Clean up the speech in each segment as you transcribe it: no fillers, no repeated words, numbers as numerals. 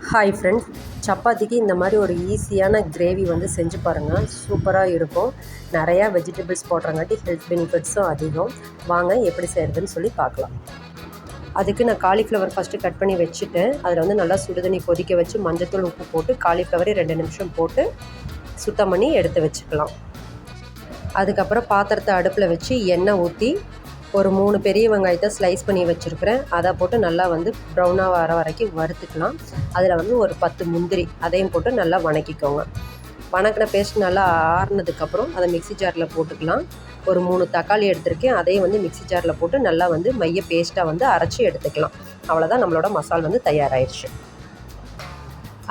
Hi friends, சப்பாத்திக்கு இந்த மாதிரி ஒரு ஈஸியான கிரேவி வந்து செஞ்சு பாருங்கள். சூப்பராக இருக்கும். நிறையா வெஜிடபிள்ஸ் போடுறங்காட்டி ஹெல்த் பெனிஃபிட்ஸும் அதிகம். வாங்க எப்படி செய்கிறதுன்னு சொல்லி பார்க்கலாம். அதுக்கு நான் காலிஃப்ளவர் ஃபஸ்ட்டு கட் பண்ணி வச்சுட்டு அதில் வந்து நல்லா சுடுதண்ணி கொதிக்க வச்சு மஞ்சத்தூள் உப்பு போட்டு காலிஃப்ளவரே 2 நிமிஷம் போட்டு சுத்தம் பண்ணி எடுத்து வச்சுக்கலாம். அதுக்கப்புறம் பாத்திரத்தை அடுப்பில் வச்சு எண்ணெய் ஊற்றி ஒரு 3 பெரிய வெங்காயத்தை ஸ்லைஸ் பண்ணி வச்சுருக்கிறேன். அதை போட்டு நல்லா வந்து ப்ரௌனாக வர வரைக்கும் வறுத்துக்கலாம். அதில் வந்து ஒரு 10 முந்திரி அதையும் போட்டு நல்லா வணக்கிக்கோங்க. வணக்கின பேஸ்ட் நல்லா ஆறுனதுக்கப்புறம் அதை மிக்ஸி ஜாரில் போட்டுக்கலாம். ஒரு 3 தக்காளி எடுத்திருக்கேன். அதையும் வந்து மிக்ஸி ஜாரில் போட்டு நல்லா வந்து மைய பேஸ்ட்டாக வந்து அரைச்சி எடுத்துக்கலாம். அவ்வளோதான், நம்மளோட மசால் வந்து தயாராகிடுச்சு.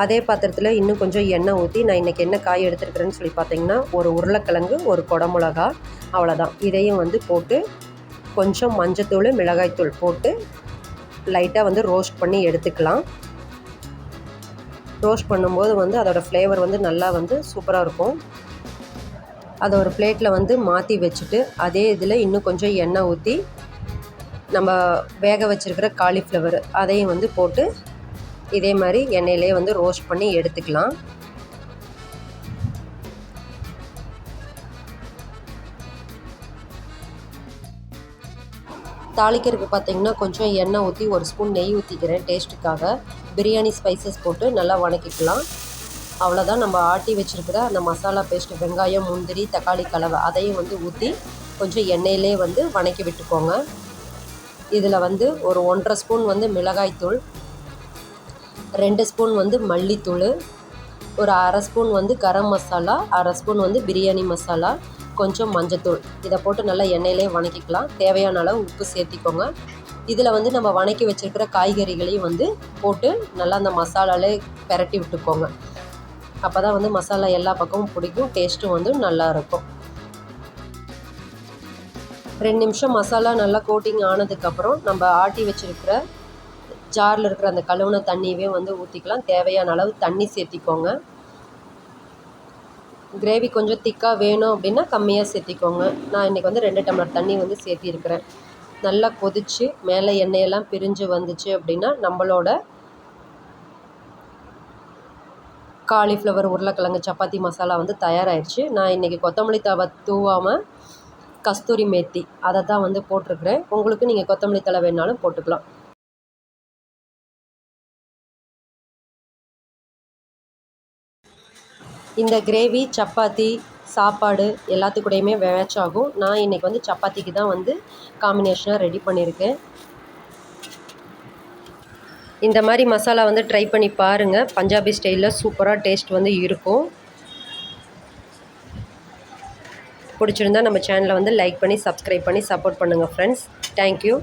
அதே பாத்திரத்தில் இன்னும் கொஞ்சம் எண்ணெய் ஊற்றி நான் இன்றைக்கி என்ன காய் எடுத்துருக்கிறேன்னு சொல்லி பார்த்தீங்கன்னா, ஒரு உருளைக்கிழங்கு, ஒரு குடமிளகா, அவ்வளோதான். இதையும் வந்து போட்டு கொஞ்சம் மஞ்சத்தூள், மிளகாய்த்தூள் போட்டு லைட்டாக வந்து ரோஸ்ட் பண்ணி எடுத்துக்கலாம். ரோஸ்ட் பண்ணும்போது வந்து அதோடய ஃப்ளேவர் வந்து நல்லா வந்து சூப்பராக இருக்கும். அதை ஒரு பிளேட்டில் வந்து மாற்றி வச்சுட்டு அதே இதில் இன்னும் கொஞ்சம் எண்ணெய் ஊற்றி நம்ம வேக வச்சுருக்கிற காலிஃப்ளவர் அதையும் வந்து போட்டு இதே மாதிரி எண்ணெயிலே வந்து ரோஸ்ட் பண்ணி எடுத்துக்கலாம். தாளிக்கிறதுக்கு பார்த்திங்கன்னா கொஞ்சம் எண்ணெய் ஊற்றி ஒரு ஸ்பூன் நெய் ஊற்றிக்கிறேன் டேஸ்ட்டுக்காக. பிரியாணி ஸ்பைசஸ் போட்டு நல்லா வணக்கிக்கலாம். அவ்வளோதான், நம்ம ஆட்டி வச்சுருக்கிற அந்த மசாலா பேஸ்ட்டு வெங்காயம், முந்திரி, தக்காளி கலவை அதையும் வந்து ஊற்றி கொஞ்சம் எண்ணெயிலே வந்து வணக்கி விட்டுக்கோங்க. இதில் வந்து ஒரு 1.5 ஸ்பூன் வந்து மிளகாய்த்தூள், 2 ஸ்பூன் வந்து மல்லித்தூள், ஒரு 1/2 ஸ்பூன் வந்து கரம் மசாலா, 1/2 ஸ்பூன் வந்து பிரியாணி மசாலா, கொஞ்சம் மஞ்சத்தூள், இதை போட்டு நல்லா எண்ணெயிலே வணக்கிக்கலாம். தேவையான அளவு உப்பு சேர்த்திக்கோங்க. இதில் வந்து நம்ம வணக்கி வச்சுருக்கிற காய்கறிகளையும் வந்து போட்டு நல்லா அந்த மசாலாலே பெரட்டி விட்டுக்கோங்க. அப்போ தான் வந்து மசாலா எல்லா பக்கமும் பிடிக்கும், டேஸ்ட்டும் வந்து நல்லாயிருக்கும். 2 நிமிஷம் மசாலா நல்லா கோட்டிங் ஆனதுக்கப்புறம் நம்ம ஆட்டி வச்சுருக்கிற ஜாரில் இருக்கிற அந்த கழுவுன தண்ணியவே வந்து ஊற்றிக்கலாம். தேவையான அளவு தண்ணி சேர்த்திக்கோங்க. கிரேவி கொஞ்சம் திக்காக வேணும் அப்படின்னா கம்மியாக சேர்த்திக்கோங்க. நான் இன்றைக்கி வந்து 2 டம்ளர் தண்ணி வந்து சேர்த்திருக்கிறேன். நல்லா கொதித்து மேலே எண்ணெயெல்லாம் பிரிஞ்சு வந்துச்சு அப்படின்னா நம்மளோட காலிஃப்ளவர் உருளைக்கிழங்கு சப்பாத்தி மசாலா வந்து தயாராகிடுச்சு. நான் இன்றைக்கி கொத்தமல்லி தழை தூவாமல் கஸ்தூரி மேத்தி அதை தான் வந்து போட்டிருக்கிறேன். உங்களுக்கு நீங்கள் கொத்தமல்லி தழை வேணாலும் போட்டுக்கலாம். இந்த கிரேவி சப்பாத்தி, சாப்பாடு எல்லாத்துக்கூடையுமே மேட்ச் ஆகும். நான் இன்றைக்கி வந்து சப்பாத்திக்கு தான் வந்து காம்பினேஷனாக ரெடி பண்ணியிருக்கேன். இந்த மாதிரி மசாலா வந்து ட்ரை பண்ணி பாருங்கள். பஞ்சாபி ஸ்டைலில் சூப்பராக டேஸ்ட் வந்து இருக்கும். பிடிச்சிருந்தா நம்ம சேனலை வந்து லைக் பண்ணி சப்ஸ்கிரைப் பண்ணி சப்போர்ட் பண்ணுங்கள் ஃப்ரெண்ட்ஸ். தேங்க்யூ.